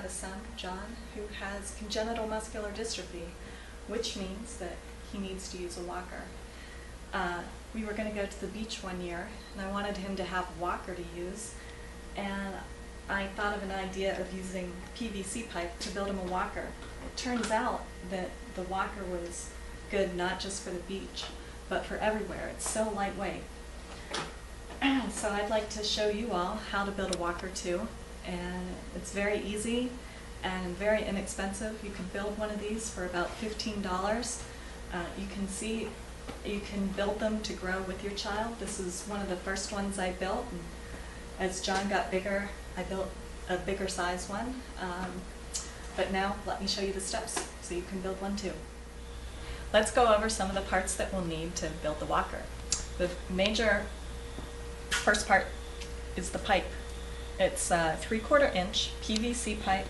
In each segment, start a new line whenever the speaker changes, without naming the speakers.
got a son, John, who has congenital muscular dystrophy, which means that he needs to use a walker. We were going to go to the beach one year, and I wanted him to have a walker to use, and I thought of an idea of using PVC pipe to build him a walker. It turns out that the walker was good not just for the beach, but for everywhere. It's so lightweight. So I'd like to show you all how to build a walker too, and it's very easy and very inexpensive. You can build one of these for about $15. You can build them to grow with your child. This is one of the first ones I built, and as John got bigger, I built a bigger size one. But now let me show you the steps so you can build one too. Let's go over some of the parts that we'll need to build the walker. The major first part is the pipe. It's a 3/4 inch PVC pipe.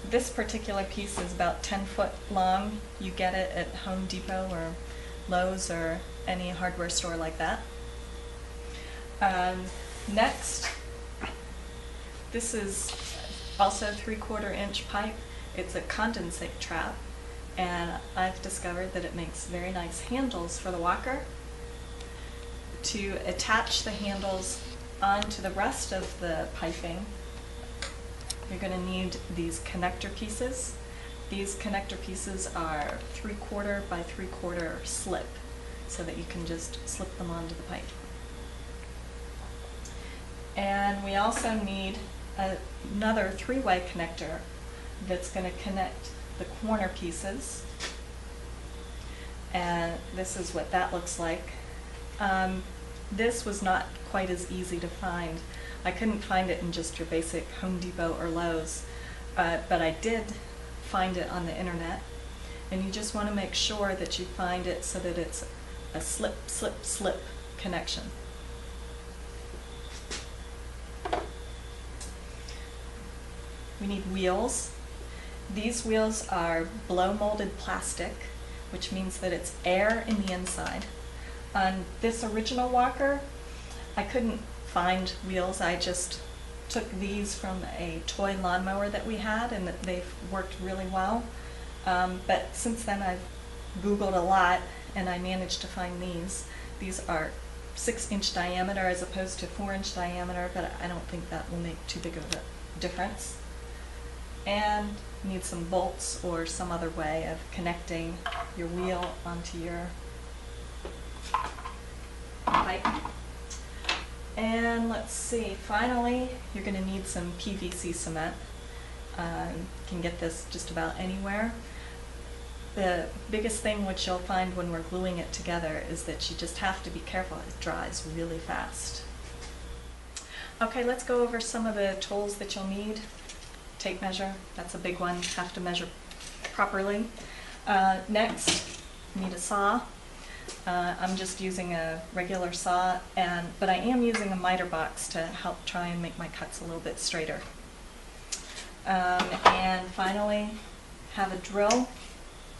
This particular piece is about 10 foot long. You get it at Home Depot or Lowe's or any hardware store like that. Next, this is also 3/4 inch pipe. It's a condensate trap, and I've discovered that it makes very nice handles for the walker. To attach the handles onto the rest of the piping, you're going to need these connector pieces. These connector pieces are 3/4 by 3/4 slip, so that you can just slip them onto the pipe. And we also need another 3-way connector that's going to connect the corner pieces. And this is what that looks like. This was not quite as easy to find. I couldn't find it in just your basic Home Depot or Lowe's, but I did find it on the internet. And you just want to make sure that you find it so that it's a slip, slip, slip connection. We need wheels. These wheels are blow molded plastic, which means that it's air in the inside. On this original walker, I couldn't find wheels. I just took these from a toy lawnmower that we had, and they've worked really well. But since then I've Googled a lot, and I managed to find these. These are 6-inch diameter as opposed to 4-inch diameter, but I don't think that will make too big of a difference. And you need some bolts or some other way of connecting your wheel onto your pipe. And let's see, finally, you're going to need some PVC cement. You can get this just about anywhere. The biggest thing which you'll find when we're gluing it together is that you just have to be careful. It dries really fast. Okay, let's go over some of the tools that you'll need. Tape measure, that's a big one, have to measure properly. Next, you need a saw. I'm just using a regular saw, but I am using a miter box to help try and make my cuts a little bit straighter. And finally, have a drill.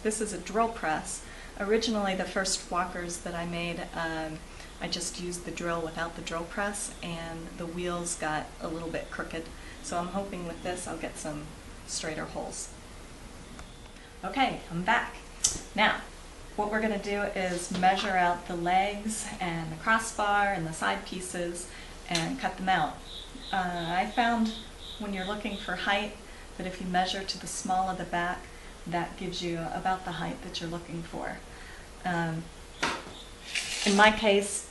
This is a drill press. Originally, the first walkers that I made, I just used the drill without the drill press, and the wheels got a little bit crooked. So I'm hoping with this I'll get some straighter holes. Okay, I'm back. Now, what we're going to do is measure out the legs and the crossbar and the side pieces and cut them out. I found when you're looking for height that if you measure to the small of the back, that gives you about the height that you're looking for. In my case,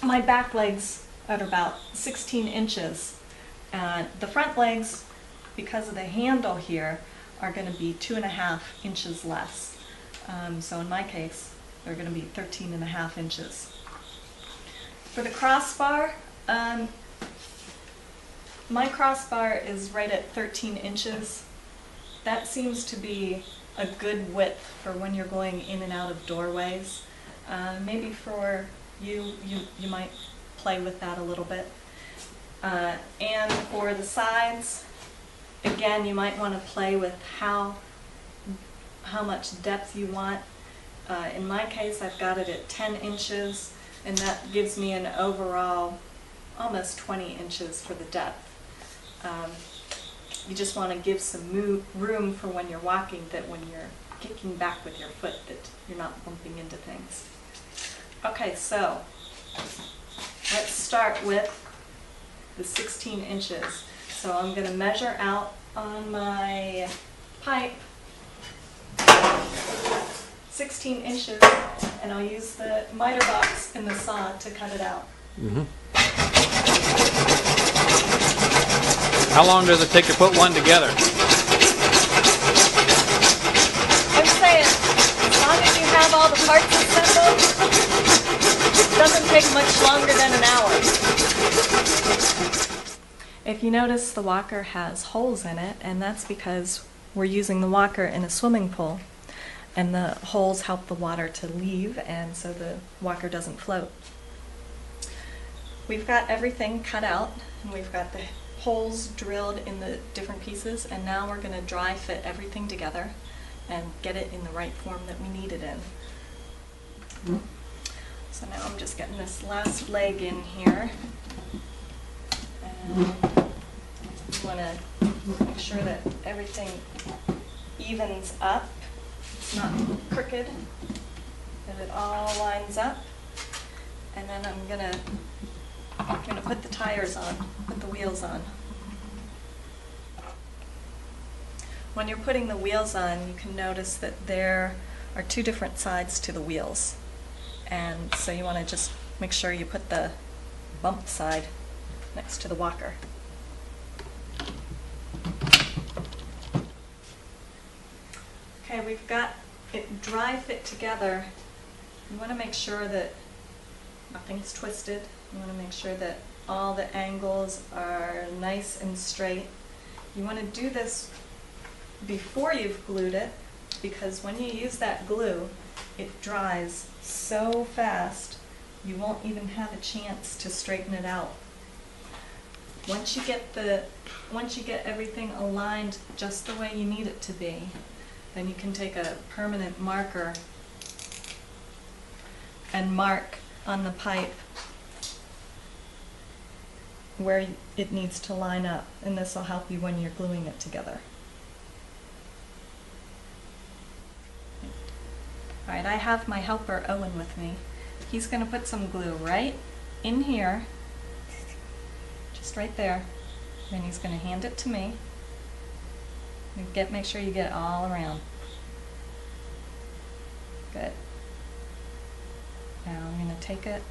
my back legs are about 16 inches. The front legs, because of the handle here, are going to be 2.5 inches less. So in my case, they're going to be 13.5 inches. For the crossbar, my crossbar is right at 13 inches. That seems to be a good width for when you're going in and out of doorways. Maybe for you might play with that a little bit. And for the sides, again, you might want to play with how much depth you want. In my case, I've got it at 10 inches, and that gives me an overall almost 20 inches for the depth. you just want to give some room for when you're walking, that when you're kicking back with your foot that you're not bumping into things. Okay, so let's start with the 16 inches. So I'm going to measure out on my pipe 16 inches, and I'll use the miter box in the saw to cut it out.
Mm-hmm. How long does it take to put one together?
I'm saying, as long as you have all the parts assembled, it doesn't take much longer than an hour. If you notice, the walker has holes in it, and that's because we're using the walker in a swimming pool, and the holes help the water to leave, and so the walker doesn't float. We've got everything cut out, and we've got the holes drilled in the different pieces, and now we're going to dry fit everything together and get it in the right form that we need it in. So now I'm just getting this last leg in here, and you want to make sure that everything evens up, it's not crooked, that it all lines up, and then I'm going to put the tires on, put the wheels on. When you're putting the wheels on, you can notice that there are two different sides to the wheels. And so you want to just make sure you put the bump side next to the walker. Okay, we've got it dry fit together. You want to make sure that nothing's twisted. You want to make sure that all the angles are nice and straight. You want to do this before you've glued it, because when you use that glue, it dries so fast you won't even have a chance to straighten it out. Once you get everything aligned just the way you need it to be, then you can take a permanent marker and mark on the pipe where it needs to line up, and this will help you when you're gluing it together. Alright, I have my helper Owen with me. He's going to put some glue right in here, just right there. Then he's going to hand it to me. Make sure you get it all around. Good. Now I'm going to take it,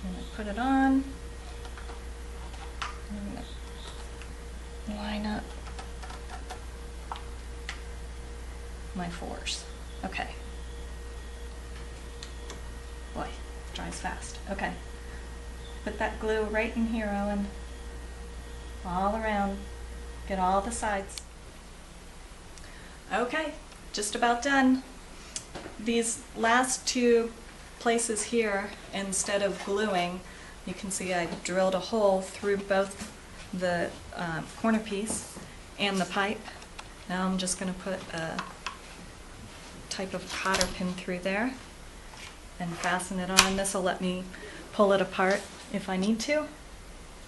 I'm going to put it on. I'm going to line up my fours. Okay. Boy, it dries fast. Okay. Put that glue right in here, Owen. All around. Get all the sides. Okay, just about done. These last two places here, instead of gluing, you can see I drilled a hole through both the corner piece and the pipe. Now I'm just going to put a type of cotter pin through there and fasten it on. This will let me pull it apart if I need to.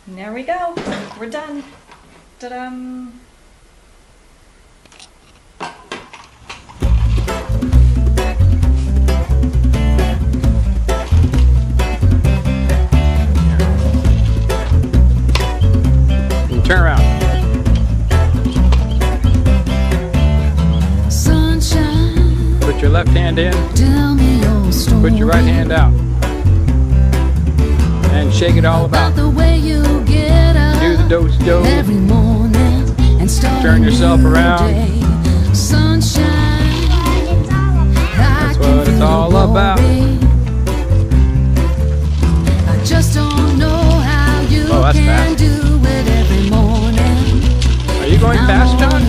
And there we go. We're done. Ta-dam!
Turn around.
Sunshine,
Put your left hand in.
tell me your story.
Put your right hand out. And shake it all about.
The way you get up
Do the do-do.
every morning and start
Turn yourself
a new
around.
day. Sunshine,
That's what it's all about.
I just don't know how you
Oh, that's
can
fast.
do it every morning.
Are you going fast, John?